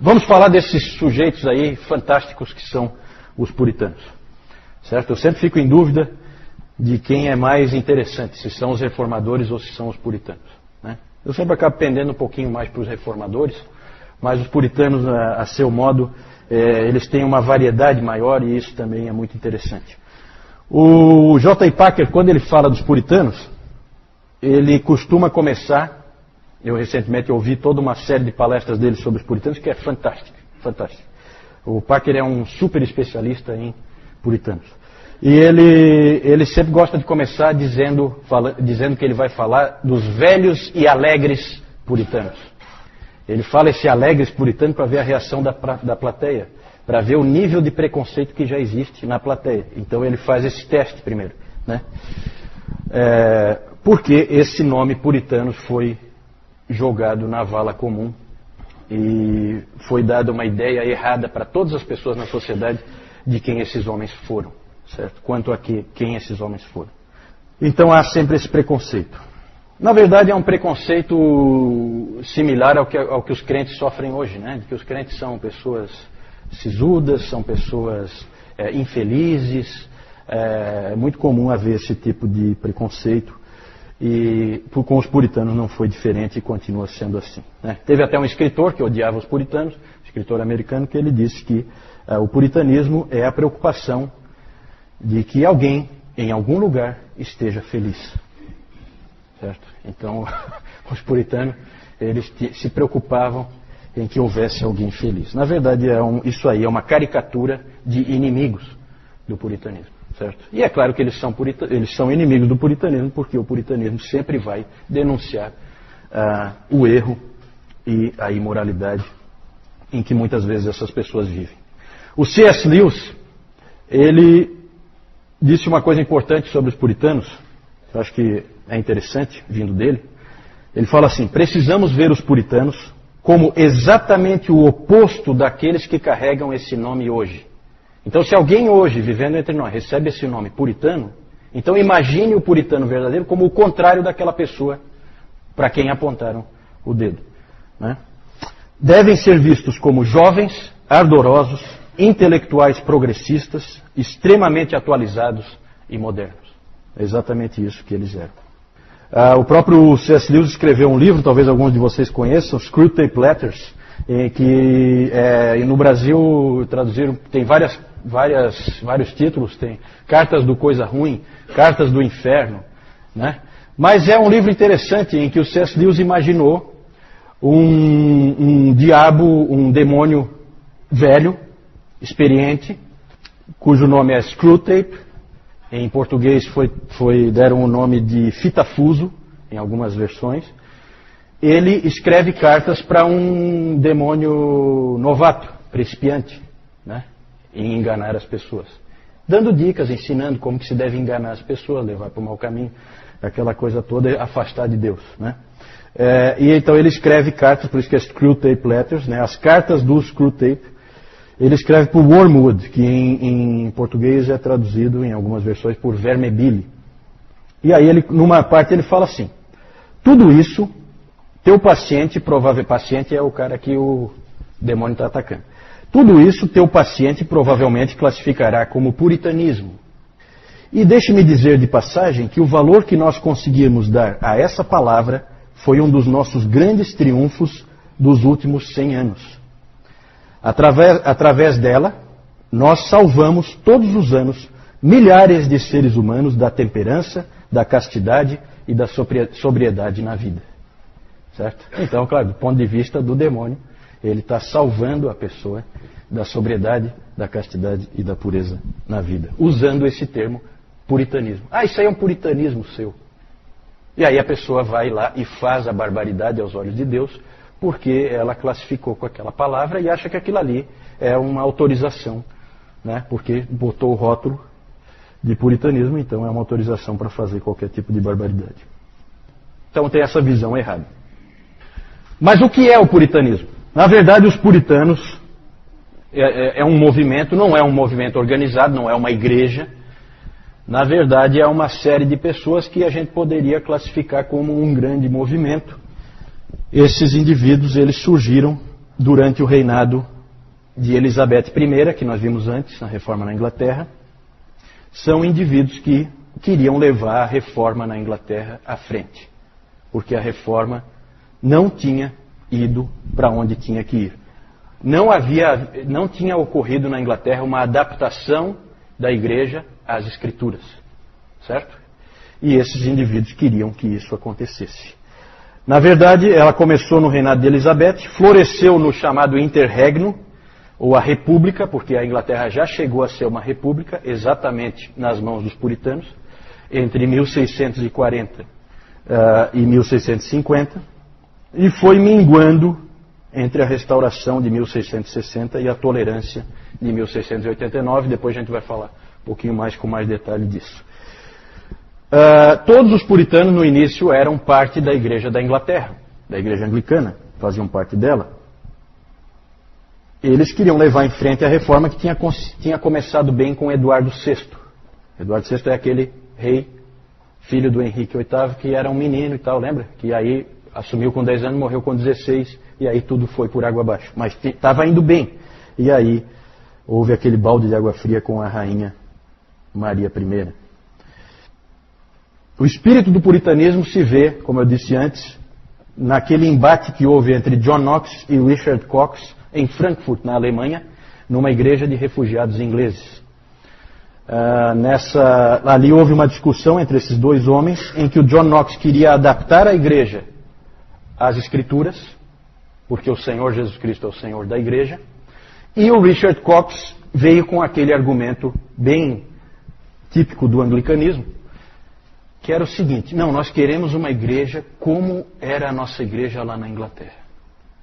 Vamos falar desses sujeitos aí fantásticos que são os puritanos. Certo? Eu sempre fico em dúvida de quem é mais interessante, se são os reformadores ou se são os puritanos. Né? Eu sempre acabo pendendo um pouquinho mais para os reformadores, mas os puritanos, a seu modo, eles têm uma variedade maior e isso também é muito interessante. O J. I. Packer, quando ele fala dos puritanos, ele costuma começar, eu recentemente ouvi toda uma série de palestras dele sobre os puritanos, que é fantástica, fantástica. O Packer é um super especialista em puritanos. E ele sempre gosta de começar dizendo que ele vai falar dos velhos e alegres puritanos. Ele fala esse alegres puritano para ver a reação da plateia, para ver o nível de preconceito que já existe na plateia. Então ele faz esse teste primeiro. Né? Porque esse nome puritanos foi jogado na vala comum e foi dada uma ideia errada para todas as pessoas na sociedade de quem esses homens foram, certo? Quanto a quem esses homens foram. Então há sempre esse preconceito. Na verdade é um preconceito similar ao que os crentes sofrem hoje, né? De que os crentes são pessoas sisudas, são pessoas infelizes. É muito comum haver esse tipo de preconceito. E com os puritanos não foi diferente e continua sendo assim. Né? Teve até um escritor que odiava os puritanos, escritor americano, que ele disse que o puritanismo é a preocupação de que alguém, em algum lugar, esteja feliz. Certo? Então, os puritanos, eles se preocupavam em que houvesse alguém feliz. Na verdade, isso aí é uma caricatura de inimigos do puritanismo. Certo? E é claro que eles são inimigos do puritanismo, porque o puritanismo sempre vai denunciar o erro e a imoralidade em que muitas vezes essas pessoas vivem. O C.S. Lewis, ele disse uma coisa importante sobre os puritanos, eu acho que é interessante, vindo dele. Ele fala assim: precisamos ver os puritanos como exatamente o oposto daqueles que carregam esse nome hoje. Então, se alguém hoje, vivendo entre nós, recebe esse nome puritano, então imagine o puritano verdadeiro como o contrário daquela pessoa para quem apontaram o dedo. Né? Devem ser vistos como jovens, ardorosos, intelectuais progressistas, extremamente atualizados e modernos. É exatamente isso que eles eram. O próprio C.S. Lewis escreveu um livro, talvez alguns de vocês conheçam, Screwtape Letters, que no Brasil traduziram, tem vários títulos, tem Cartas do Coisa Ruim, Cartas do Inferno, né? Mas é um livro interessante em que o C.S. Lewis imaginou um diabo, um demônio velho, experiente, cujo nome é Screwtape. Em português deram o nome de Fitafuso, em algumas versões. Ele escreve cartas para um demônio novato, principiante, né? Em enganar as pessoas. Dando dicas, ensinando como que se deve enganar as pessoas, levar para o mau caminho, aquela coisa toda, afastar de Deus. Né? E então ele escreve cartas, por isso que é Screwtape Letters, né? As cartas do Screwtape. Ele escreve por Wormwood, que em português é traduzido em algumas versões por Vermebile. E aí numa parte ele fala assim: tudo isso, teu paciente é o cara que o demônio está atacando. Tudo isso teu paciente provavelmente classificará como puritanismo. E deixe-me dizer de passagem que o valor que nós conseguimos dar a essa palavra foi um dos nossos grandes triunfos dos últimos 100 anos. Através dela, nós salvamos todos os anos milhares de seres humanos da temperança, da castidade e da sobriedade na vida. Certo? Então, claro, do ponto de vista do demônio, ele está salvando a pessoa da sobriedade, da castidade e da pureza na vida, usando esse termo puritanismo. Isso aí é um puritanismo seu. E aí a pessoa vai lá e faz a barbaridade aos olhos de Deus, porque ela classificou com aquela palavra e acha que aquilo ali é uma autorização, né? Porque botou o rótulo de puritanismo, então é uma autorização para fazer qualquer tipo de barbaridade. Então tem essa visão errada. Mas o que é o puritanismo? Na verdade, os puritanos é um movimento, não é um movimento organizado, não é uma igreja. Na verdade, é uma série de pessoas que a gente poderia classificar como um grande movimento. Esses indivíduos, eles surgiram durante o reinado de Elizabeth I, que nós vimos antes, na reforma na Inglaterra, são indivíduos que queriam levar a reforma na Inglaterra à frente, porque a reforma não tinha ido para onde tinha que ir. Não tinha ocorrido na Inglaterra uma adaptação da igreja às escrituras, certo? E esses indivíduos queriam que isso acontecesse. Na verdade, ela começou no reinado de Elizabeth, floresceu no chamado Interregno, ou a República, porque a Inglaterra já chegou a ser uma república, exatamente nas mãos dos puritanos, entre 1640 e 1650, e foi minguando entre a restauração de 1660 e a tolerância de 1689. Depois a gente vai falar um pouquinho mais com mais detalhe disso. Todos os puritanos no início eram parte da igreja da Inglaterra, da igreja anglicana, faziam parte dela. Eles queriam levar em frente a reforma que tinha começado bem com Eduardo VI. Eduardo VI é aquele rei, filho do Henrique VIII, que era um menino e tal, lembra? Que aí assumiu com 10 anos, morreu com 16, e aí tudo foi por água abaixo. Mas estava indo bem. E aí houve aquele balde de água fria com a rainha Maria I. O espírito do puritanismo se vê, como eu disse antes, naquele embate que houve entre John Knox e Richard Cox em Frankfurt, na Alemanha, numa igreja de refugiados ingleses. Ali houve uma discussão entre esses dois homens, em que o John Knox queria adaptar a igreja às escrituras, porque o Senhor Jesus Cristo é o Senhor da igreja, e o Richard Cox veio com aquele argumento bem típico do anglicanismo, que era o seguinte: não, nós queremos uma igreja como era a nossa igreja lá na Inglaterra.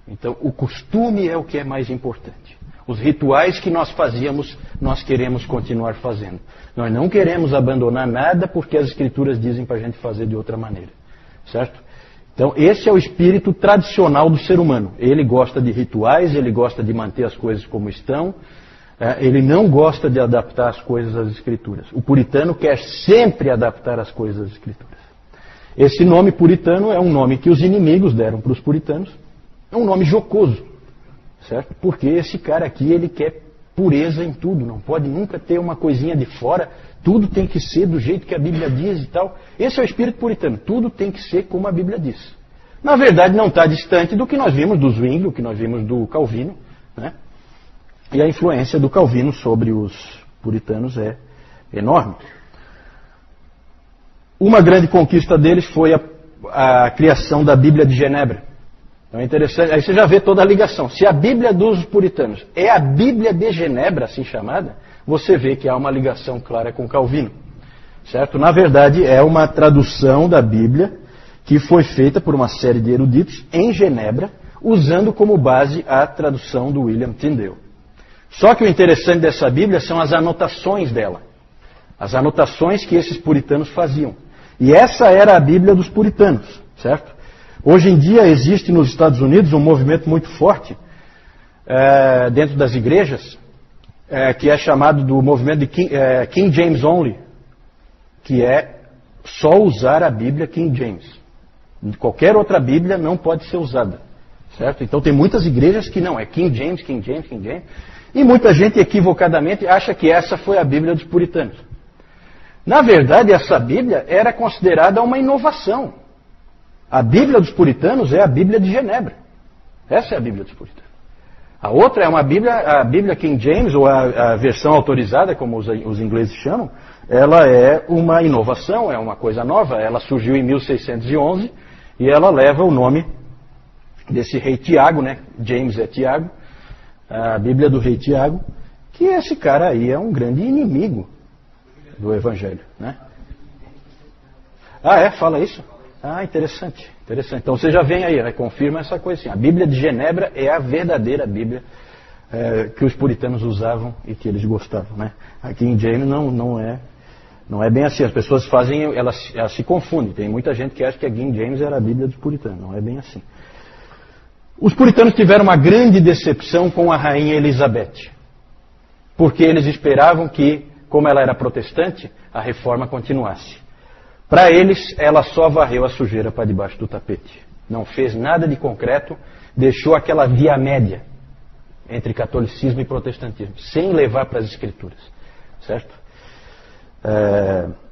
Então, o costume é o que é mais importante. Os rituais que nós fazíamos, nós queremos continuar fazendo. Nós não queremos abandonar nada porque as escrituras dizem para a gente fazer de outra maneira. Certo? Então, esse é o espírito tradicional do ser humano. Ele gosta de rituais, ele gosta de manter as coisas como estão, ele não gosta de adaptar as coisas às escrituras. O puritano quer sempre adaptar as coisas às escrituras. Esse nome puritano é um nome que os inimigos deram para os puritanos. É um nome jocoso, certo? Porque esse cara aqui, ele quer pureza em tudo, não pode nunca ter uma coisinha de fora, tudo tem que ser do jeito que a Bíblia diz e tal. Esse é o espírito puritano, tudo tem que ser como a Bíblia diz. Na verdade, não está distante do que nós vimos do Zwingli, do que nós vimos do Calvino, né? E a influência do Calvino sobre os puritanos é enorme. Uma grande conquista deles foi a criação da Bíblia de Genebra. Então é interessante, aí você já vê toda a ligação. Se a Bíblia dos puritanos é a Bíblia de Genebra, assim chamada, você vê que há uma ligação clara com Calvino. Certo? Na verdade, é uma tradução da Bíblia que foi feita por uma série de eruditos em Genebra, usando como base a tradução do William Tyndale. Só que o interessante dessa Bíblia são as anotações dela. As anotações que esses puritanos faziam. E essa era a Bíblia dos puritanos, certo? Hoje em dia existe nos Estados Unidos um movimento muito forte dentro das igrejas, que é chamado do movimento de King James Only, que é só usar a Bíblia King James. Qualquer outra Bíblia não pode ser usada, certo? Então tem muitas igrejas que não, é King James, King James, King James, e muita gente equivocadamente acha que essa foi a Bíblia dos puritanos. Na verdade, essa Bíblia era considerada uma inovação. A Bíblia dos puritanos é a Bíblia de Genebra. Essa é a Bíblia dos puritanos. A outra é uma Bíblia, a Bíblia King James, ou a versão autorizada, como os ingleses chamam, ela é uma inovação, é uma coisa nova. Ela surgiu em 1611 e ela leva o nome desse rei Tiago, né? James é Tiago, a Bíblia do rei Tiago, que esse cara aí é um grande inimigo do Evangelho, né? Fala isso? Interessante, interessante. Então você já vem aí, né? Confirma essa coisa assim. A Bíblia de Genebra é a verdadeira Bíblia que os puritanos usavam e que eles gostavam, né? Aqui em James não é bem assim. As pessoas elas se confundem. Tem muita gente que acha que a King James era a Bíblia dos puritanos. Não é bem assim. Os puritanos tiveram uma grande decepção com a rainha Elizabeth, porque eles esperavam que, como ela era protestante, a reforma continuasse. Para eles, ela só varreu a sujeira para debaixo do tapete. Não fez nada de concreto, deixou aquela via média. entre catolicismo e protestantismo, sem levar para as escrituras, certo?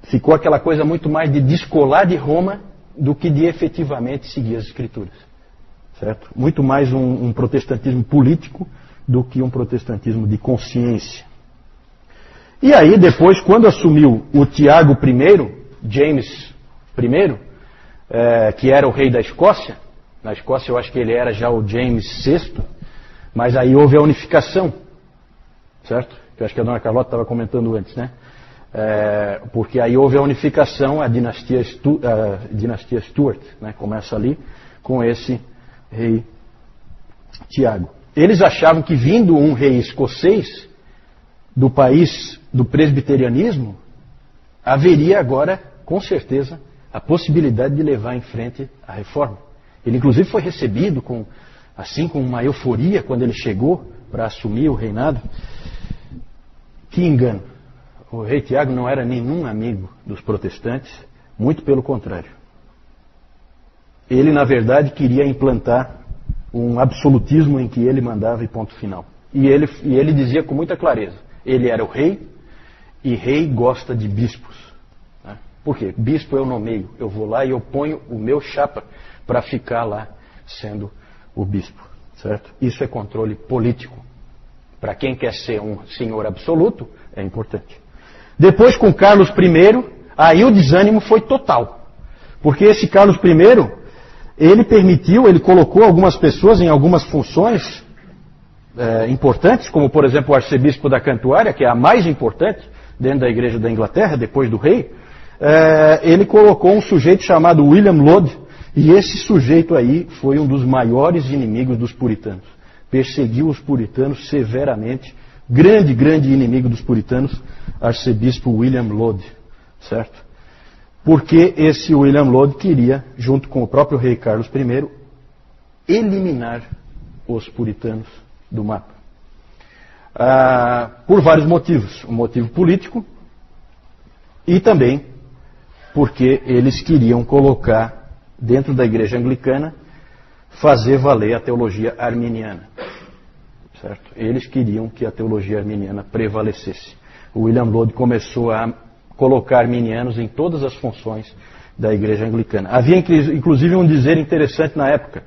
Ficou aquela coisa muito mais de descolar de Roma do que de efetivamente seguir as escrituras, certo? Muito mais um protestantismo político do que um protestantismo de consciência. E aí depois, quando assumiu o Tiago I, James I, que era o rei da Escócia, na Escócia eu acho que ele era já o James VI, mas aí houve a unificação, certo? Que eu acho que a dona Carlota estava comentando antes, né? Porque aí houve a unificação, a dinastia Stuart, né? Começa ali com esse rei Tiago. Eles achavam que vindo um rei escocês do país do presbiterianismo, haveria agora, com certeza, a possibilidade de levar em frente a reforma. Ele inclusive foi recebido com uma euforia quando ele chegou para assumir o reinado. Que engano! O rei Tiago não era nenhum amigo dos protestantes, muito pelo contrário. Ele, na verdade, queria implantar um absolutismo em que ele mandava e ponto final. E ele dizia com muita clareza, ele era o rei, e rei gosta de bispos. Né? Por quê? Bispo eu nomeio, eu vou lá e eu ponho o meu chapa para ficar lá sendo o bispo. Certo? Isso é controle político. Para quem quer ser um senhor absoluto, é importante. Depois, com Carlos I, aí o desânimo foi total. Porque esse Carlos I, ele colocou algumas pessoas em algumas funções importantes, como por exemplo o arcebispo da Cantuária, que é a mais importante dentro da igreja da Inglaterra, depois do rei. Ele colocou um sujeito chamado William Laud, e esse sujeito aí foi um dos maiores inimigos dos puritanos. Perseguiu os puritanos severamente. Grande inimigo dos puritanos, arcebispo William Laud, certo? Porque esse William Laud queria, junto com o próprio rei Carlos I, eliminar os puritanos do mapa. Por vários motivos. Um motivo político e também porque eles queriam colocar dentro da igreja anglicana, fazer valer a teologia arminiana. Certo? Eles queriam que a teologia arminiana prevalecesse. O William Laud começou a colocar arminianos em todas as funções da igreja anglicana. Havia inclusive um dizer interessante na época,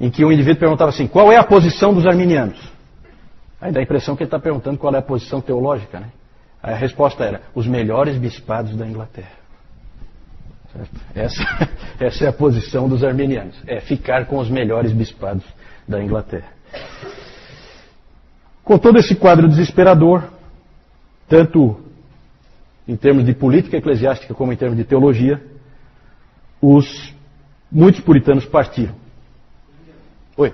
em que um indivíduo perguntava assim, qual é a posição dos arminianos? Aí dá a impressão que ele está perguntando qual é a posição teológica, né? Aí a resposta era, os melhores bispados da Inglaterra. Essa é a posição dos arminianos, é ficar com os melhores bispados da Inglaterra. Com todo esse quadro desesperador, tanto em termos de política eclesiástica como em termos de teologia, muitos puritanos partiram. Oi?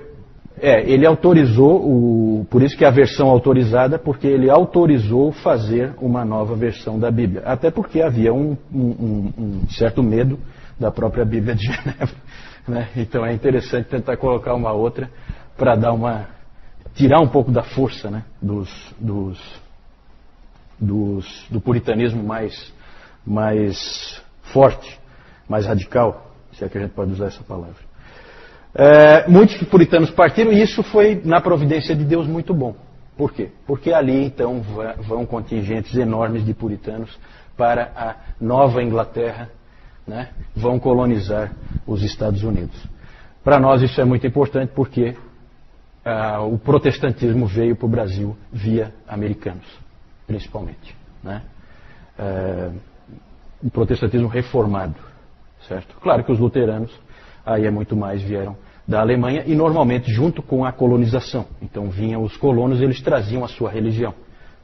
Ele autorizou, por isso que é a versão autorizada, porque ele autorizou fazer uma nova versão da Bíblia. Até porque havia um certo medo da própria Bíblia de Genebra. Né? Então é interessante tentar colocar uma outra para tirar um pouco da força, né, do puritanismo mais forte, mais radical, se é que a gente pode usar essa palavra. Muitos puritanos partiram e isso foi, na providência de Deus, muito bom. Por quê? Porque ali então vão contingentes enormes de puritanos para a Nova Inglaterra, né, vão colonizar os Estados Unidos. Para nós isso é muito importante porque o protestantismo veio para o Brasil via americanos, principalmente. Né? O protestantismo reformado. Certo? Claro que os luteranos, aí é muito mais, vieram da Alemanha e normalmente junto com a colonização. Então vinham os colonos e eles traziam a sua religião.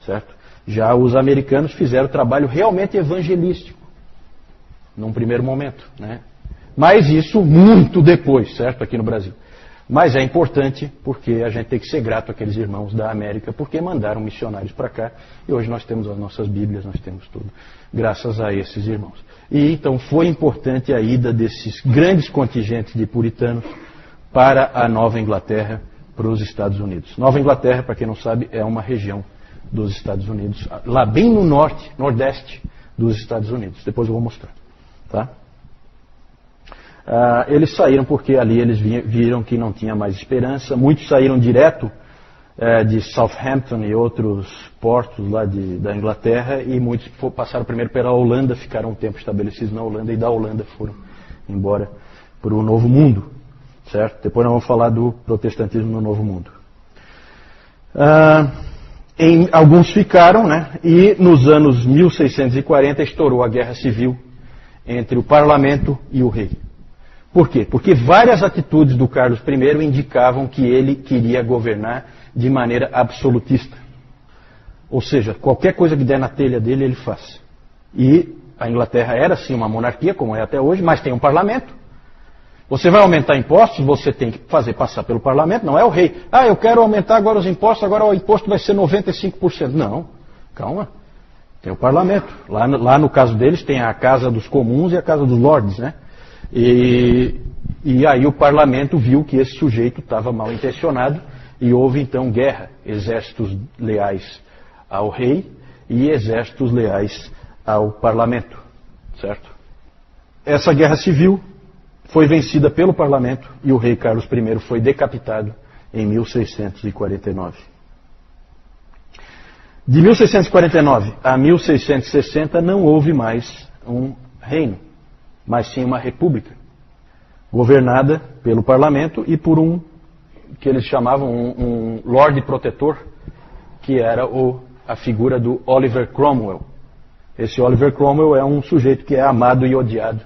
Certo? Já os americanos fizeram trabalho realmente evangelístico, num primeiro momento. Né? Mas isso muito depois, certo? Aqui no Brasil. Mas é importante porque a gente tem que ser grato àqueles irmãos da América, porque mandaram missionários para cá, e hoje nós temos as nossas Bíblias, nós temos tudo, graças a esses irmãos. E então foi importante a ida desses grandes contingentes de puritanos para a Nova Inglaterra, para os Estados Unidos. Nova Inglaterra, para quem não sabe, é uma região dos Estados Unidos, lá bem no norte, nordeste dos Estados Unidos. Depois eu vou mostrar. Tá? Eles saíram porque ali eles viram que não tinha mais esperança. Muitos saíram direto de Southampton e outros portos lá da Inglaterra, e muitos passaram primeiro pela Holanda, ficaram um tempo estabelecidos na Holanda, e da Holanda foram embora para o Novo Mundo, certo? Depois nós vamos falar do protestantismo no Novo Mundo. Alguns ficaram, né? E nos anos 1640 estourou a Guerra Civil entre o parlamento e o rei. Por quê? Porque várias atitudes do Carlos I indicavam que ele queria governar de maneira absolutista. Ou seja, qualquer coisa que der na telha dele, ele faz. E a Inglaterra era sim uma monarquia, como é até hoje, mas tem um parlamento. Você vai aumentar impostos, você tem que fazer passar pelo parlamento, não é o rei. Eu quero aumentar agora os impostos, agora o imposto vai ser 95%. Não, calma. Tem o parlamento. Lá no caso deles tem a Casa dos Comuns e a Casa dos Lordes, né? E aí o parlamento viu que esse sujeito estava mal intencionado e houve então guerra. Exércitos leais ao rei e exércitos leais ao parlamento, certo? Essa guerra civil foi vencida pelo parlamento e o rei Carlos I foi decapitado em 1649. De 1649 a 1660 não houve mais um reino, mas sim uma república, governada pelo parlamento e por um que eles chamavam um Lorde Protetor, que era a figura do Oliver Cromwell. Esse Oliver Cromwell é um sujeito que é amado e odiado,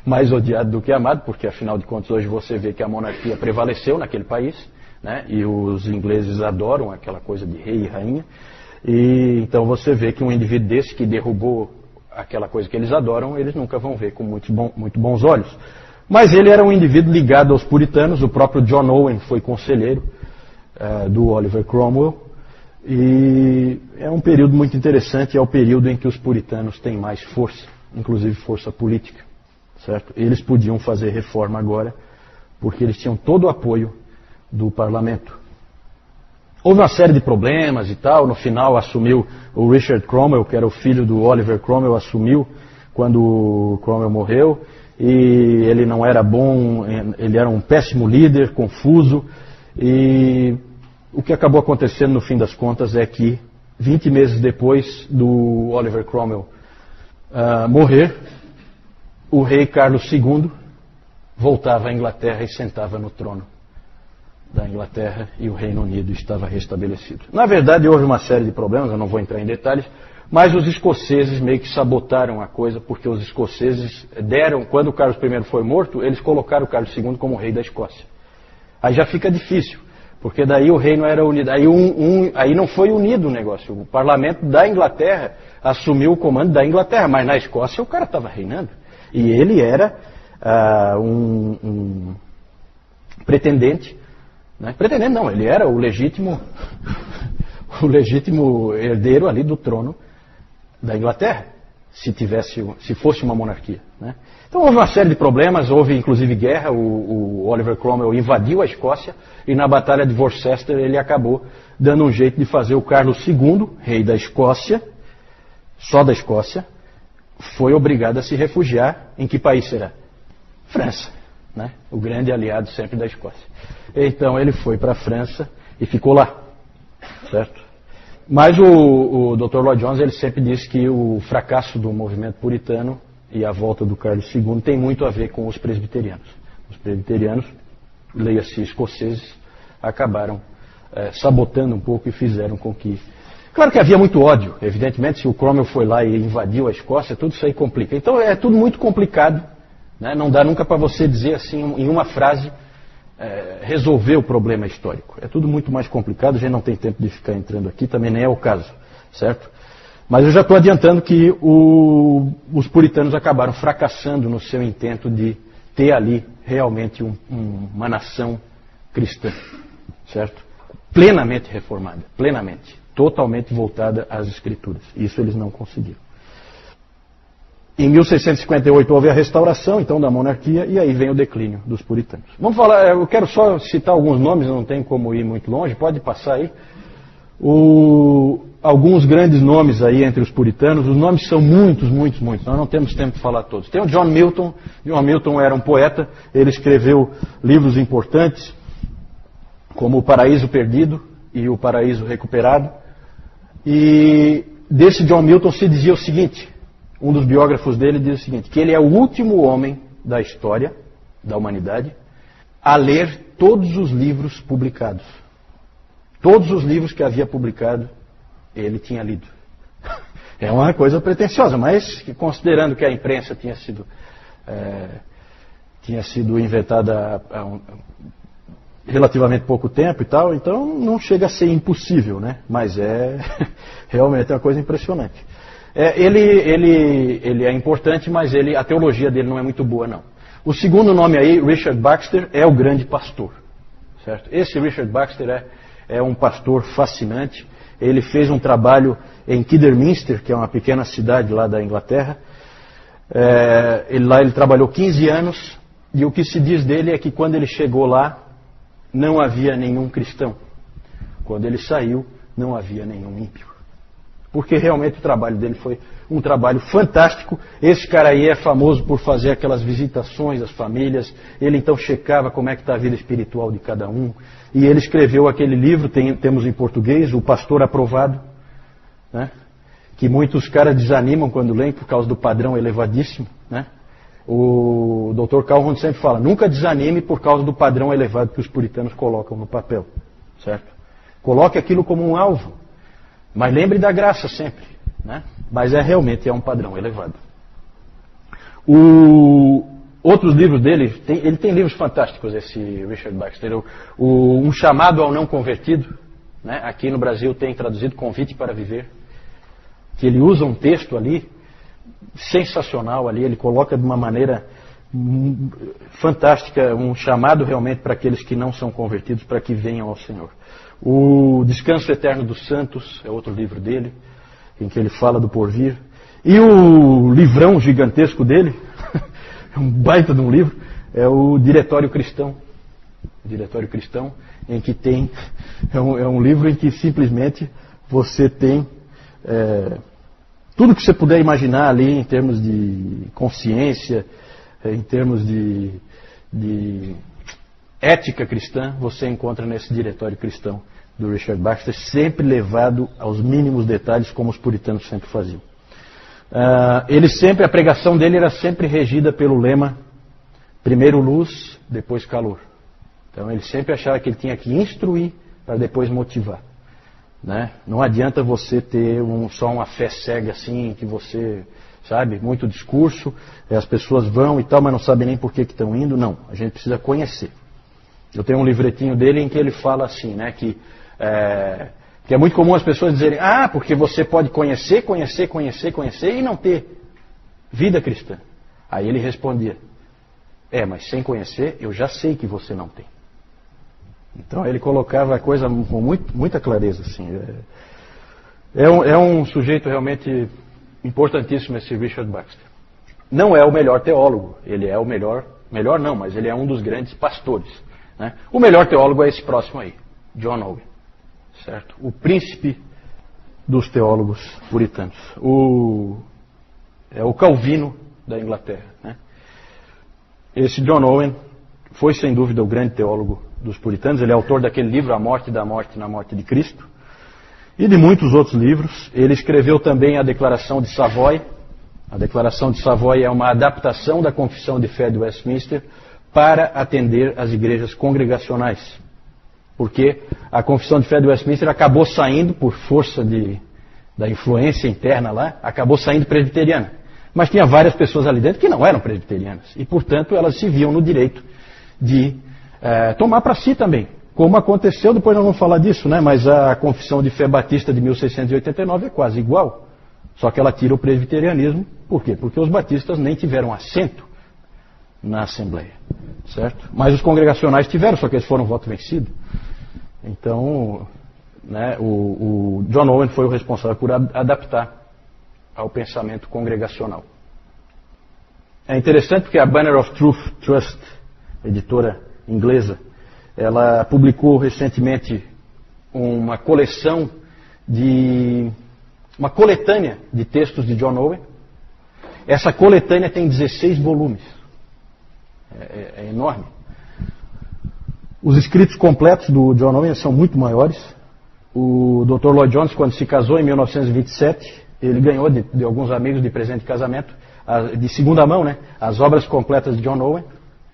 mais odiado do que amado, porque afinal de contas hoje você vê que a monarquia prevaleceu naquele país, né? E os ingleses adoram aquela coisa de rei e rainha, e então você vê que um indivíduo desse que derrubou aquela coisa que eles adoram, eles nunca vão ver com muito bons olhos. Mas ele era um indivíduo ligado aos puritanos, o próprio John Owen foi conselheiro do Oliver Cromwell, e é um período muito interessante, é o período em que os puritanos têm mais força, inclusive força política, certo? Eles podiam fazer reforma agora, porque eles tinham todo o apoio do parlamento. Houve uma série de problemas e tal, no final assumiu o Richard Cromwell, que era o filho do Oliver Cromwell, assumiu quando o Cromwell morreu, e ele não era bom, ele era um péssimo líder, confuso, e o que acabou acontecendo no fim das contas é que 20 meses depois do Oliver Cromwell morrer, o rei Carlos II voltava à Inglaterra e sentava no trono da Inglaterra e o Reino Unido estava restabelecido. Na verdade houve uma série de problemas, eu não vou entrar em detalhes, mas os escoceses meio que sabotaram a coisa, porque os escoceses quando o Carlos I foi morto, eles colocaram o Carlos II como rei da Escócia. Aí já fica difícil, porque daí o reino era unido, aí não foi unido o negócio, o parlamento da Inglaterra assumiu o comando da Inglaterra, mas na Escócia o cara estava reinando, e ele era um pretendente, né? Pretendente não, ele era o legítimo herdeiro ali do trono da Inglaterra, se fosse uma monarquia, né? Então houve uma série de problemas, houve inclusive guerra, o Oliver Cromwell invadiu a Escócia e na Batalha de Worcester ele acabou dando um jeito de fazer o Carlos II, rei da Escócia, só da Escócia, foi obrigado a se refugiar. Em que país será? França, né? O grande aliado sempre da Escócia. Então ele foi para a França e ficou lá, certo? Mas o Dr. Lloyd Jones ele sempre disse que o fracasso do movimento puritano e a volta do Carlos II tem muito a ver com os presbiterianos. Os presbiterianos, leia-se escoceses, acabaram sabotando um pouco e fizeram com que... Claro que havia muito ódio, evidentemente, se o Cromwell foi lá e invadiu a Escócia, tudo isso aí complica. Então é tudo muito complicado, né? Não dá nunca para você dizer assim, em uma frase, resolver o problema histórico. É tudo muito mais complicado, a gente não tem tempo de ficar entrando aqui, também nem é o caso, certo? Mas eu já estou adiantando que os puritanos acabaram fracassando no seu intento de ter ali realmente uma nação cristã, certo? Plenamente reformada, plenamente, totalmente voltada às Escrituras. Isso eles não conseguiram. Em 1658 houve a restauração, então, da monarquia, e aí vem o declínio dos puritanos. Vamos falar, eu quero só citar alguns nomes, não tem como ir muito longe, pode passar aí. Alguns grandes nomes aí entre os puritanos, os nomes são muitos, nós não temos tempo de falar todos. Tem o John Milton. John Milton era um poeta, ele escreveu livros importantes, como O Paraíso Perdido, e o Paraíso Recuperado. E desse John Milton se dizia o seguinte, um dos biógrafos dele diz o seguinte, que ele é o último homem da história da humanidade a ler todos os livros publicados. Todos os livros que havia publicado, ele tinha lido. É uma coisa pretensiosa, mas considerando que a imprensa tinha sido inventada há relativamente pouco tempo e tal, então não chega a ser impossível, né? Mas realmente é uma coisa impressionante. Ele é importante, mas a teologia dele não é muito boa, não. O segundo nome aí, Richard Baxter, é o grande pastor. Certo? Esse Richard Baxter é um pastor fascinante. Ele fez um trabalho em Kidderminster, que é uma pequena cidade lá da Inglaterra. Lá ele trabalhou 15 anos, e o que se diz dele é que quando ele chegou lá, não havia nenhum cristão. Quando ele saiu, não havia nenhum ímpio. Porque realmente o trabalho dele foi um trabalho fantástico. Esse cara aí é famoso por fazer aquelas visitações às famílias. Ele então checava como é que está a vida espiritual de cada um. E ele escreveu aquele livro, temos em português, O Pastor Aprovado, né? Que muitos caras desanimam quando leem por causa do padrão elevadíssimo, né? O Dr. Calhoun sempre fala, nunca desanime por causa do padrão elevado que os puritanos colocam no papel, certo? Coloque aquilo como um alvo, mas lembre da graça sempre, né? Mas realmente é um padrão elevado. Outros livros dele, ele tem livros fantásticos, esse Richard Baxter. Um Chamado ao Não Convertido, né? Aqui no Brasil tem traduzido Convite para Viver, que ele usa um texto ali, sensacional ali, ele coloca de uma maneira fantástica, um chamado realmente para aqueles que não são convertidos, para que venham ao Senhor. O Descanso Eterno dos Santos é outro livro dele, em que ele fala do porvir. E o livrão gigantesco dele, um baita de um livro, é o Diretório Cristão. O Diretório Cristão, em que tem, é um livro em que simplesmente você tem tudo que você puder imaginar ali em termos de consciência, em termos de ética cristã, você encontra nesse Diretório Cristão do Richard Baxter, sempre levado aos mínimos detalhes, como os puritanos sempre faziam. A pregação dele era sempre regida pelo lema, primeiro luz, depois calor. Então ele sempre achava que ele tinha que instruir para depois motivar. Né? Não adianta você ter só uma fé cega assim, que você, sabe, muito discurso, as pessoas vão e tal, mas não sabem nem por que estão indo. Não, a gente precisa conhecer. Eu tenho um livretinho dele em que ele fala assim, né, que é muito comum as pessoas dizerem, porque você pode conhecer e não ter vida cristã. Aí ele respondia, mas sem conhecer eu já sei que você não tem. Então ele colocava a coisa com muita clareza. Assim. É um sujeito realmente importantíssimo esse Richard Baxter. Não é o melhor teólogo, ele é o melhor não, mas ele é um dos grandes pastores. Né? O melhor teólogo é esse próximo aí, John Owen, certo? O príncipe dos teólogos puritanos. É o Calvino da Inglaterra. Né? Esse John Owen foi sem dúvida o grande teólogo dos puritanos. Ele é autor daquele livro, A Morte da Morte na Morte de Cristo, e de muitos outros livros. Ele escreveu também a Declaração de Savoy. A Declaração de Savoy é uma adaptação da Confissão de Fé de Westminster para atender as igrejas congregacionais. Porque a Confissão de Fé de Westminster acabou saindo, por força da influência interna lá, acabou saindo presbiteriana. Mas tinha várias pessoas ali dentro que não eram presbiterianas. E, portanto, elas se viam no direito de tomar para si também. Como aconteceu, depois nós vamos falar disso, né? Mas a Confissão de Fé Batista de 1689 é quase igual. Só que ela tira o presbiterianismo. Por quê? Porque os batistas nem tiveram assento na Assembleia. Certo? Mas os congregacionais tiveram, só que eles foram voto vencido. Então, né, o John Owen foi o responsável por adaptar ao pensamento congregacional. É interessante porque a Banner of Truth Trust, editora inglesa, ela publicou recentemente uma coletânea de textos de John Owen. Essa coletânea tem 16 volumes. É enorme. Os escritos completos do John Owen são muito maiores, O Dr. Lloyd Jones, quando se casou em 1927, ele ganhou de alguns amigos de presente de casamento, de segunda mão, né, as obras completas de John Owen,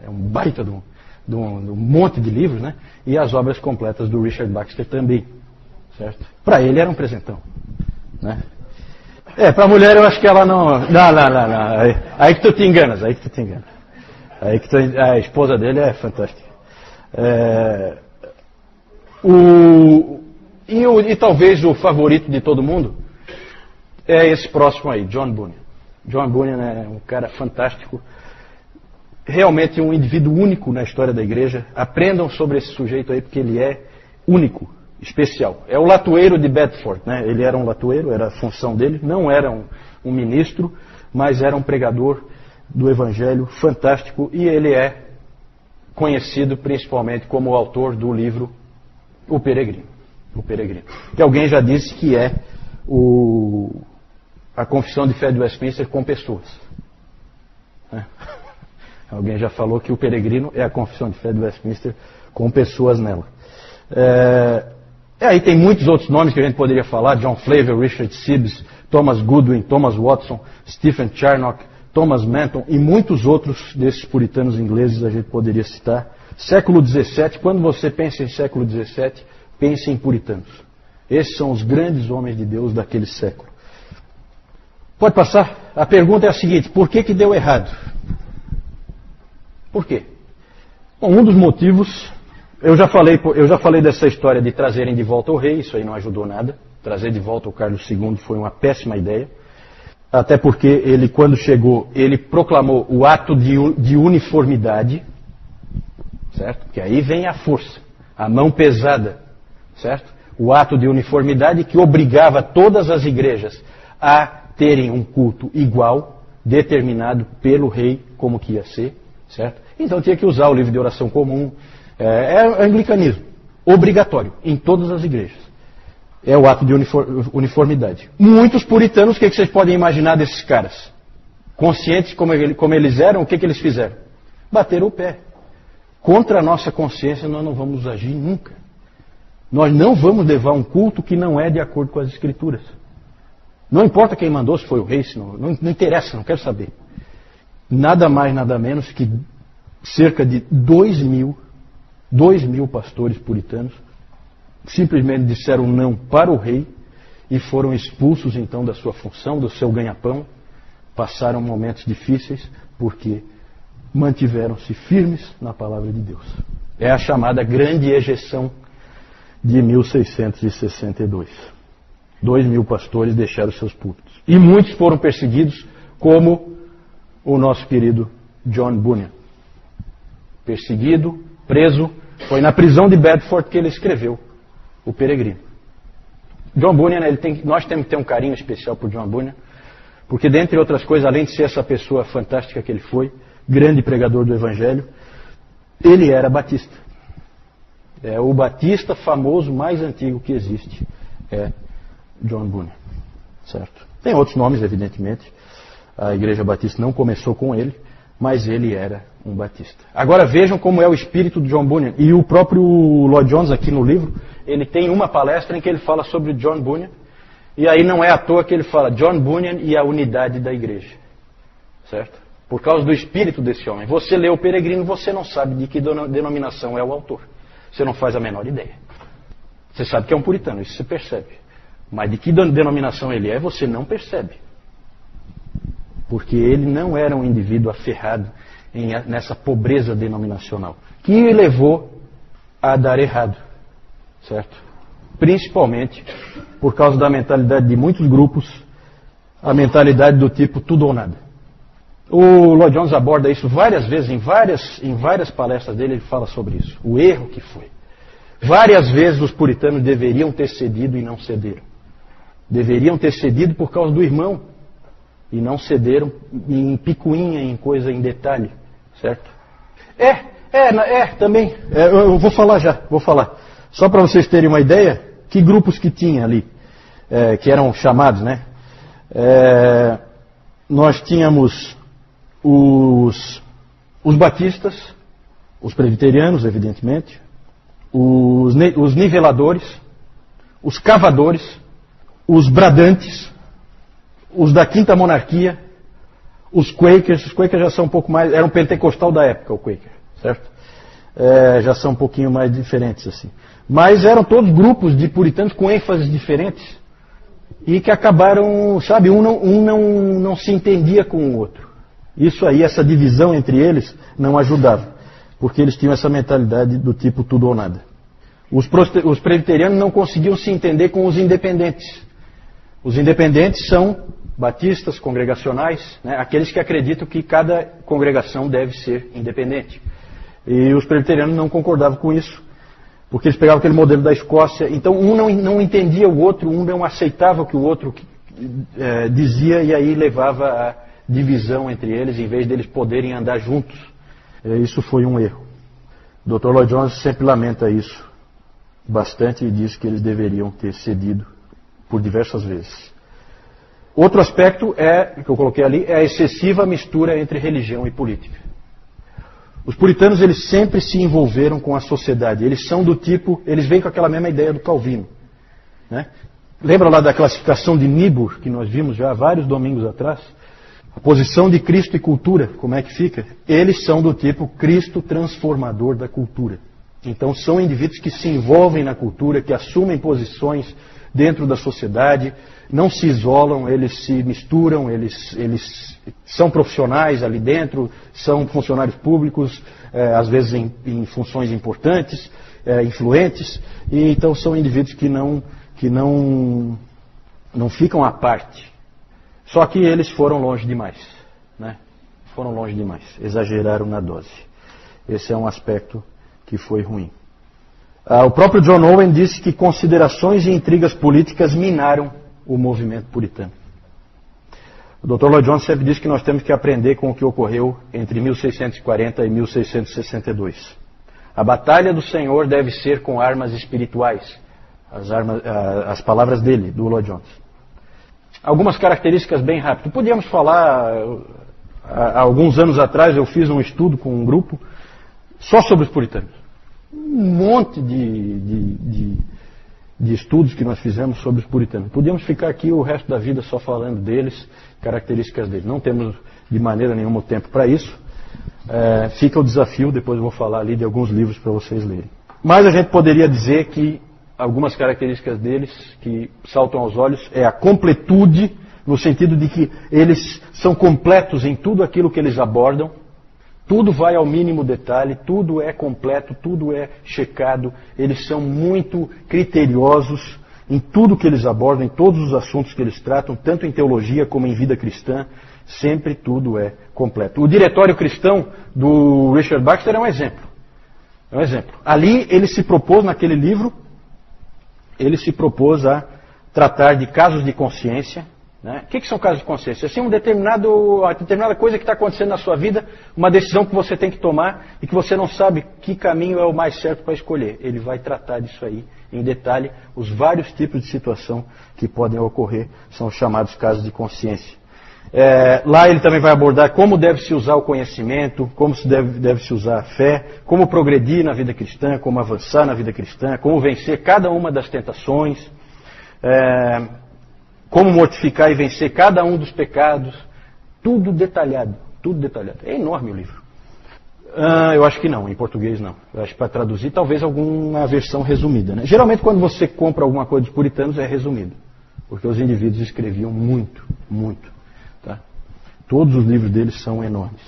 é um baita de um monte de livros, né, e as obras completas do Richard Baxter também, certo? Para ele era um presentão, né? Para a mulher eu acho que ela não. Não. Aí que tu te enganas, a esposa dele é fantástica. E talvez o favorito de todo mundo é esse próximo aí, John Bunyan. John Bunyan é um cara fantástico, realmente um indivíduo único na história da igreja. Aprendam sobre esse sujeito aí, porque ele é único, especial. É o latoeiro de Bedford, né? Ele era um latoeiro, era a função dele, não era um ministro, mas era um pregador do evangelho fantástico, e ele é conhecido principalmente como o autor do livro O Peregrino. Que alguém já disse que é a Confissão de Fé de Westminster com pessoas. Alguém já falou que o Peregrino é a Confissão de Fé de Westminster com pessoas nela. Aí tem muitos outros nomes que a gente poderia falar: John Flavel, Richard Sibbes, Thomas Goodwin, Thomas Watson, Stephen Charnock, Thomas Manton e muitos outros desses puritanos ingleses a gente poderia citar. Século XVII, quando você pensa em século XVII, pense em puritanos. Esses são os grandes homens de Deus daquele século. Pode passar? A pergunta é a seguinte: por que deu errado? Por quê? Bom, um dos motivos, eu já falei dessa história de trazerem de volta o rei, isso aí não ajudou nada. Trazer de volta o Carlos II foi uma péssima ideia. Até porque ele, quando chegou, ele proclamou o ato de uniformidade, certo? Porque aí vem a força, a mão pesada, certo? O ato de uniformidade que obrigava todas as igrejas a terem um culto igual, determinado pelo rei como que ia ser, certo? Então tinha que usar o livro de oração comum, é anglicanismo, obrigatório, em todas as igrejas. É o ato de uniformidade. Muitos puritanos, o que vocês podem imaginar desses caras? Conscientes como eles eram, o que eles fizeram? Bateram o pé. Contra a nossa consciência nós não vamos agir nunca. Nós não vamos levar um culto que não é de acordo com as Escrituras. Não importa quem mandou, se foi o rei, se não interessa, não quero saber. Nada mais, nada menos que cerca de 2.000 pastores puritanos simplesmente disseram não para o rei e foram expulsos então da sua função, do seu ganha-pão. Passaram momentos difíceis porque mantiveram-se firmes na palavra de Deus. É a chamada Grande Ejeção de 1662. 2.000 pastores deixaram seus púlpitos. E muitos foram perseguidos, como o nosso querido John Bunyan. Perseguido, preso, foi na prisão de Bedford que ele escreveu O Peregrino. John Bunyan, nós temos que ter um carinho especial por John Bunyan, porque, dentre outras coisas, além de ser essa pessoa fantástica que ele foi, grande pregador do Evangelho, ele era batista. É o batista famoso mais antigo que existe, é John Bunyan. Certo? Tem outros nomes, evidentemente. A Igreja Batista não começou com ele, mas ele era um batista. Agora vejam como é o espírito de John Bunyan. E o próprio Lloyd Jones, aqui no livro, ele tem uma palestra em que ele fala sobre John Bunyan. E aí não é à toa que ele fala John Bunyan e a unidade da igreja. Certo? Por causa do espírito desse homem. Você lê O Peregrino, você não sabe de que denominação é o autor. Você não faz a menor ideia. Você sabe que é um puritano, isso você percebe. Mas de que denominação ele é, você não percebe. Porque ele não era um indivíduo aferrado nessa pobreza denominacional, que levou a dar errado, certo? Principalmente por causa da mentalidade de muitos grupos, a mentalidade do tipo tudo ou nada. O Lloyd Jones aborda isso várias vezes, em várias palestras dele ele fala sobre isso, o erro que foi. Várias vezes os puritanos deveriam ter cedido e não cederam. Deveriam ter cedido por causa do irmão e não cederam em picuinha, em coisa, em detalhe, certo? Também. Eu vou falar já. Só para vocês terem uma ideia, que grupos que tinha ali, que eram chamados, né? Nós tínhamos os batistas, os presbiterianos, evidentemente, os niveladores, os cavadores, os bradantes, os da Quinta Monarquia, os Quakers já são um pouco mais, era um pentecostal da época, o Quaker, certo? Já são um pouquinho mais diferentes assim. Mas eram todos grupos de puritanos com ênfases diferentes e que acabaram, sabe, um não se entendia com o outro. Isso aí, essa divisão entre eles não ajudava, porque eles tinham essa mentalidade do tipo tudo ou nada. Os presbiterianos não conseguiam se entender com os independentes. Os independentes são batistas, congregacionais, né, aqueles que acreditam que cada congregação deve ser independente. E os presbiterianos não concordavam com isso, porque eles pegavam aquele modelo da Escócia. Então um não entendia o outro, um não aceitava o que o outro dizia, e aí levava a divisão entre eles, em vez deles poderem andar juntos. Isso foi um erro. O Dr. Lloyd Jones sempre lamenta isso bastante e diz que eles deveriam ter cedido por diversas vezes. Outro aspecto que eu coloquei ali, é a excessiva mistura entre religião e política. Os puritanos, eles sempre se envolveram com a sociedade. Eles são do tipo, eles vêm com aquela mesma ideia do Calvino, né? Lembra lá da classificação de Niebuhr, que nós vimos já há vários domingos atrás? A posição de Cristo e cultura, como é que fica? Eles são do tipo Cristo transformador da cultura. Então são indivíduos que se envolvem na cultura, que assumem posições dentro da sociedade, não se isolam, eles se misturam, eles são profissionais ali dentro, são funcionários públicos, às vezes em funções importantes, influentes, e então são indivíduos que não ficam à parte. Só que eles foram longe demais, né? Foram longe demais, exageraram na dose. Esse é um aspecto que foi ruim. O próprio John Owen disse que considerações e intrigas políticas minaram o movimento puritano. O Dr. Lloyd Jones sempre disse que nós temos que aprender com o que ocorreu entre 1640 e 1662. A batalha do Senhor deve ser com armas espirituais. As palavras dele, do Lloyd Jones. Algumas características bem rápido. Podíamos falar, há alguns anos atrás eu fiz um estudo com um grupo só sobre os puritanos. Um monte de estudos que nós fizemos sobre os puritanos. Podíamos ficar aqui o resto da vida só falando deles, características deles. Não temos de maneira nenhuma tempo para isso. Fica o desafio, depois eu vou falar ali de alguns livros para vocês lerem. Mas a gente poderia dizer que algumas características deles que saltam aos olhos é a completude, no sentido de que eles são completos em tudo aquilo que eles abordam. Tudo vai ao mínimo detalhe, tudo é completo, tudo é checado. Eles são muito criteriosos em tudo que eles abordam, em todos os assuntos que eles tratam, tanto em teologia como em vida cristã. Sempre tudo é completo. O Diretório Cristão do Richard Baxter é um exemplo. É um exemplo. Ali ele se propôs, naquele livro, ele se propôs a tratar de casos de consciência. Né? O que são casos de consciência? Assim, uma determinada coisa que está acontecendo na sua vida, uma decisão que você tem que tomar e que você não sabe que caminho é o mais certo para escolher. Ele vai tratar disso aí em detalhe. Os vários tipos de situação que podem ocorrer são chamados casos de consciência. Lá ele também vai abordar como deve se usar o conhecimento, como se deve se usar a fé, como progredir na vida cristã, como avançar na vida cristã, como vencer cada uma das tentações, como mortificar e vencer cada um dos pecados. Tudo detalhado, tudo detalhado. É enorme o livro. Eu acho que não, em português não. Eu acho que para traduzir talvez alguma versão resumida, né? Geralmente quando você compra alguma coisa dos puritanos é resumido, porque os indivíduos escreviam muito, muito. Tá? Todos os livros deles são enormes.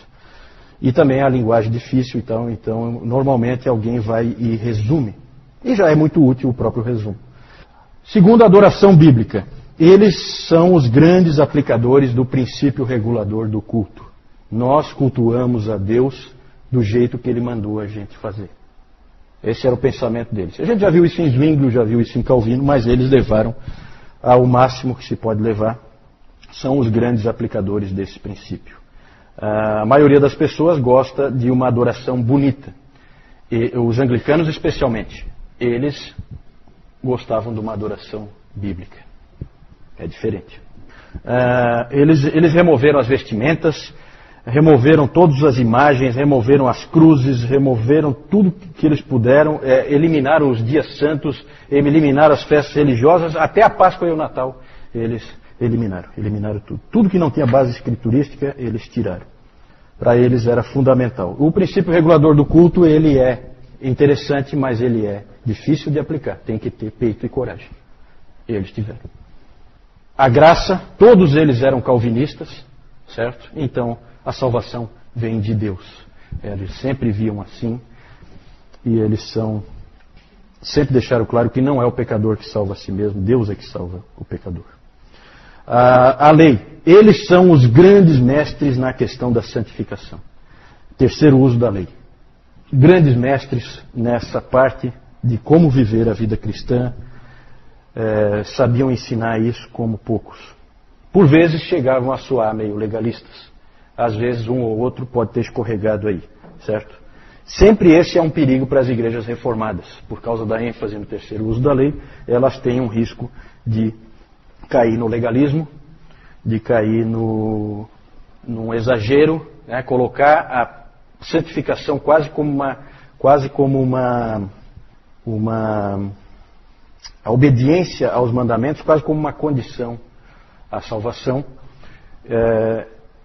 E também a linguagem difícil, então normalmente alguém vai e resume. E já é muito útil o próprio resumo. Segundo, a adoração bíblica. Eles são os grandes aplicadores do princípio regulador do culto. Nós cultuamos a Deus do jeito que Ele mandou a gente fazer. Esse era o pensamento deles. A gente já viu isso em Zwinglio, já viu isso em Calvino, mas eles levaram ao máximo que se pode levar. São os grandes aplicadores desse princípio. A maioria das pessoas gosta de uma adoração bonita. E os anglicanos especialmente, eles gostavam de uma adoração bíblica. É diferente. Eles removeram as vestimentas, removeram todas as imagens, removeram as cruzes, removeram tudo que eles puderam, eliminaram os dias santos, eliminaram as festas religiosas, até a Páscoa e o Natal eles eliminaram tudo. Tudo que não tinha base escriturística, eles tiraram. Para eles era fundamental. O princípio regulador do culto, ele é interessante, mas ele é difícil de aplicar. Tem que ter peito e coragem. Eles tiveram. A graça, todos eles eram calvinistas, certo? Então, a salvação vem de Deus. Eles sempre viam assim, e eles sempre deixaram claro que não é o pecador que salva a si mesmo, Deus é que salva o pecador. A lei, eles são os grandes mestres na questão da santificação. Terceiro uso da lei. Grandes mestres nessa parte de como viver a vida cristã, sabiam ensinar isso como poucos. Por vezes chegavam a soar meio legalistas. Às vezes um ou outro pode ter escorregado aí, certo? Sempre esse é um perigo para as igrejas reformadas. Por causa da ênfase no terceiro uso da lei, elas têm um risco de cair no legalismo, de cair num exagero, né? Colocar a santificação quase como a obediência aos mandamentos, quase como uma condição à salvação.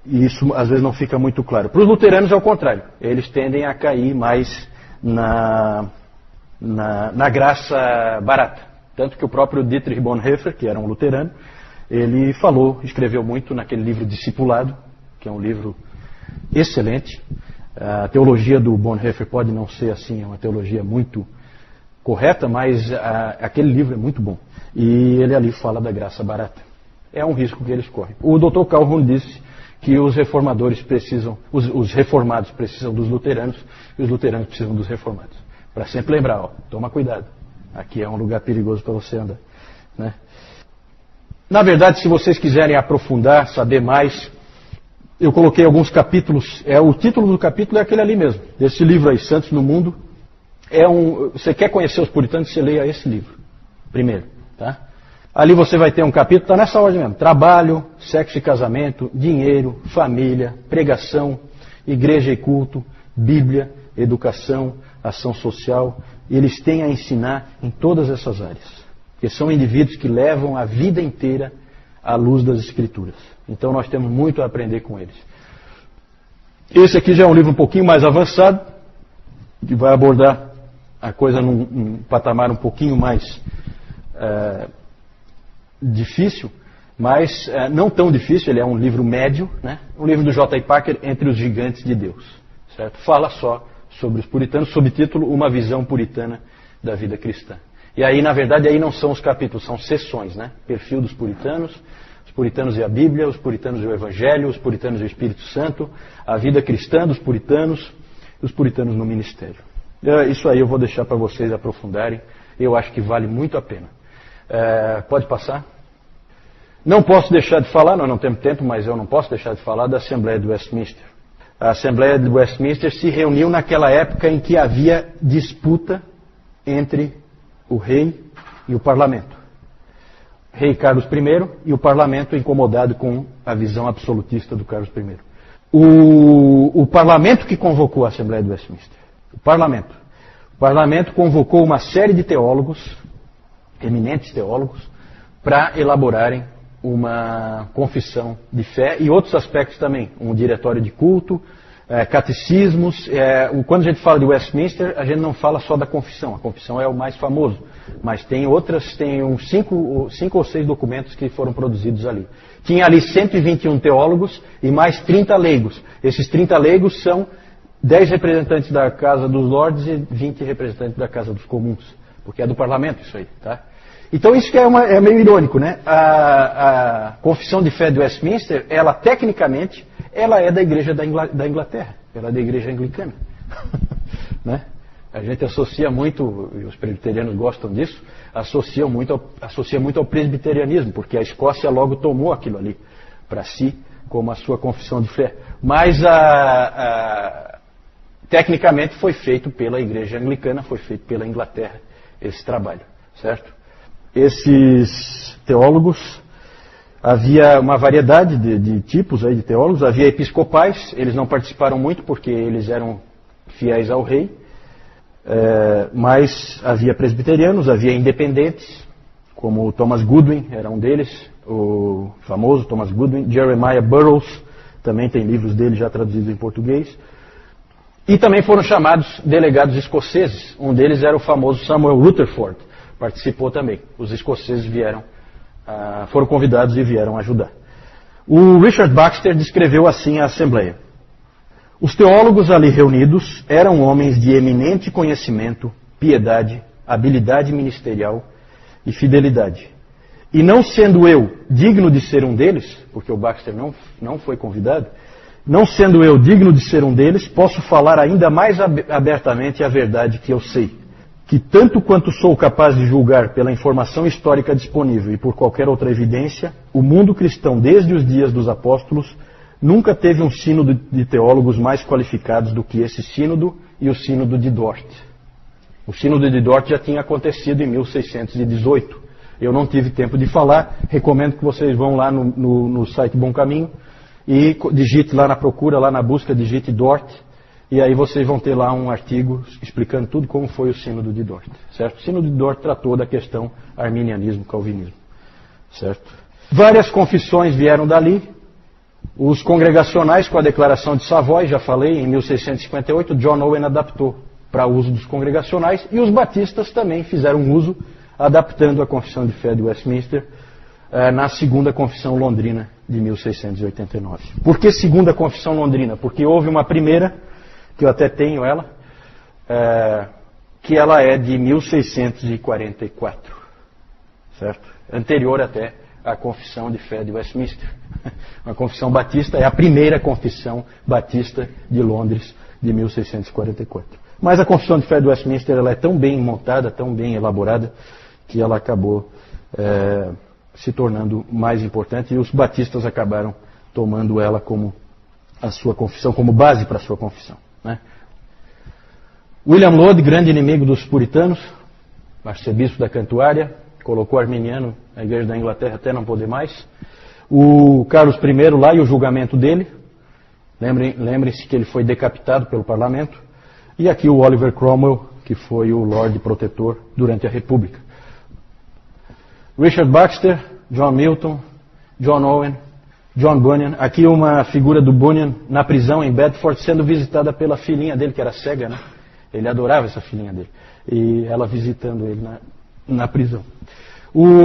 E isso às vezes não fica muito claro. Para os luteranos é o contrário. Eles tendem a cair mais na graça barata. Tanto que o próprio Dietrich Bonhoeffer, que era um luterano, ele escreveu muito naquele livro Discipulado, que é um livro excelente. A teologia do Bonhoeffer pode não ser assim, é uma teologia muito correta, mas aquele livro é muito bom. E ele ali fala da graça barata. É um risco que eles correm. O Dr. Calhoun disse que os reformadores os reformados precisam dos luteranos e os luteranos precisam dos reformados. Para sempre lembrar, toma cuidado. Aqui é um lugar perigoso para você andar, né? Na verdade, se vocês quiserem aprofundar, saber mais, eu coloquei alguns capítulos. O título do capítulo é aquele ali mesmo, desse livro aí, Santos no Mundo. Você quer conhecer os puritanos, você leia esse livro primeiro, tá? Ali você vai ter um capítulo, está nessa ordem mesmo: trabalho, sexo e casamento, dinheiro, família, pregação, igreja e culto, Bíblia, educação, ação social. Eles têm a ensinar em todas essas áreas, porque são indivíduos que levam a vida inteira à luz das Escrituras. Então nós temos muito a aprender com eles. Esse aqui já é um livro um pouquinho mais avançado, que vai abordar a coisa num patamar um pouquinho mais difícil, mas não tão difícil. Ele é um livro médio, né? Um livro do J. I. Packer, Entre os Gigantes de Deus, certo? Fala só sobre os puritanos, sob título Uma Visão Puritana da Vida Cristã. E aí, na verdade, aí não são os capítulos, são sessões, né? Perfil dos puritanos, os puritanos e a Bíblia, os puritanos e o Evangelho, os puritanos e o Espírito Santo, a vida cristã dos puritanos e os puritanos no ministério. Isso aí eu vou deixar para vocês aprofundarem. Eu acho que vale muito a pena. Pode passar? Não posso deixar de falar, nós não temos tempo, mas eu não posso deixar de falar da Assembleia de Westminster. A Assembleia de Westminster se reuniu naquela época em que havia disputa entre o rei e o parlamento. Rei Carlos I e o parlamento incomodado com a visão absolutista do Carlos I. O parlamento que convocou a Assembleia de Westminster. O parlamento convocou uma série de teólogos, eminentes teólogos, para elaborarem uma confissão de fé e outros aspectos também, um diretório de culto, catecismos. Quando a gente fala de Westminster, a gente não fala só da confissão. A confissão é o mais famoso, mas tem uns 5 ou 6 documentos que foram produzidos ali. Tinha ali 121 teólogos e mais 30 leigos. Esses 30 leigos são 10 representantes da Casa dos Lordes e 20 representantes da Casa dos Comuns, porque é do parlamento isso aí, tá? Então isso que é meio irônico, né? A confissão de fé de Westminster, ela tecnicamente, ela é da Igreja da Inglaterra, ela é da Igreja Anglicana. Né? A gente associa muito, e os presbiterianos gostam disso, associa muito ao presbiterianismo, porque a Escócia logo tomou aquilo ali para si como a sua confissão de fé. Mas tecnicamente foi feito pela Igreja Anglicana, foi feito pela Inglaterra esse trabalho, certo? Esses teólogos Havia uma variedade de tipos aí de teólogos. Havia episcopais, eles não participaram muito porque eles eram fiéis ao rei. Mas havia presbiterianos, havia independentes, como o Thomas Goodwin, era um deles, o famoso Thomas Goodwin. Jeremiah Burroughs, também tem livros dele já traduzidos em português. E também foram chamados delegados escoceses. Um deles era o famoso Samuel Rutherford, participou também. Os escoceses foram convidados e vieram ajudar. O Richard Baxter descreveu assim a Assembleia. Os teólogos ali reunidos eram homens de eminente conhecimento, piedade, habilidade ministerial e fidelidade. E não sendo eu digno de ser um deles, porque o Baxter não foi convidado, não sendo eu digno de ser um deles, posso falar ainda mais abertamente a verdade que eu sei. Que tanto quanto sou capaz de julgar pela informação histórica disponível e por qualquer outra evidência, o mundo cristão desde os dias dos apóstolos nunca teve um sínodo de teólogos mais qualificados do que esse sínodo e o sínodo de Dort. O sínodo de Dort já tinha acontecido em 1618. Eu não tive tempo de falar, recomendo que vocês vão lá no site Bom Caminho e digite lá na procura, lá na busca, digite Dort, e aí vocês vão ter lá um artigo explicando tudo como foi o sínodo de Dort. Certo? O sínodo de Dort tratou da questão arminianismo, calvinismo. Certo? Várias confissões vieram dali. Os congregacionais, com a Declaração de Savoy, já falei, em 1658, John Owen adaptou para uso dos congregacionais, e os batistas também fizeram uso, adaptando a Confissão de Fé de Westminster na Segunda Confissão Londrina de 1689. Por que Segunda Confissão Londrina? Porque houve uma primeira, que eu até tenho ela, que ela é de 1644, certo? Anterior até à Confissão de Fé de Westminster. A Confissão Batista é a primeira Confissão Batista de Londres de 1644. Mas a Confissão de Fé de Westminster ela é tão bem montada, tão bem elaborada, que ela acabou se tornando mais importante e os batistas acabaram tomando ela como a sua confissão, como base para a sua confissão. Né? William Laud, grande inimigo dos puritanos, arcebispo da Cantuária, colocou arminiano na Igreja da Inglaterra até não poder mais. O Carlos I lá e o julgamento dele, lembrem-se que ele foi decapitado pelo parlamento. E aqui o Oliver Cromwell, que foi o Lorde Protetor durante a República. Richard Baxter, John Milton, John Owen, John Bunyan. Aqui uma figura do Bunyan na prisão em Bedford, sendo visitada pela filhinha dele, que era cega, né? Ele adorava essa filhinha dele. E ela visitando ele na prisão.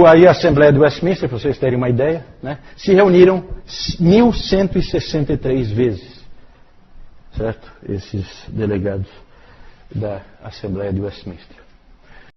Aí a Assembleia de Westminster, para vocês terem uma ideia, né? Se reuniram 1163 vezes. Certo? Esses delegados da Assembleia de Westminster.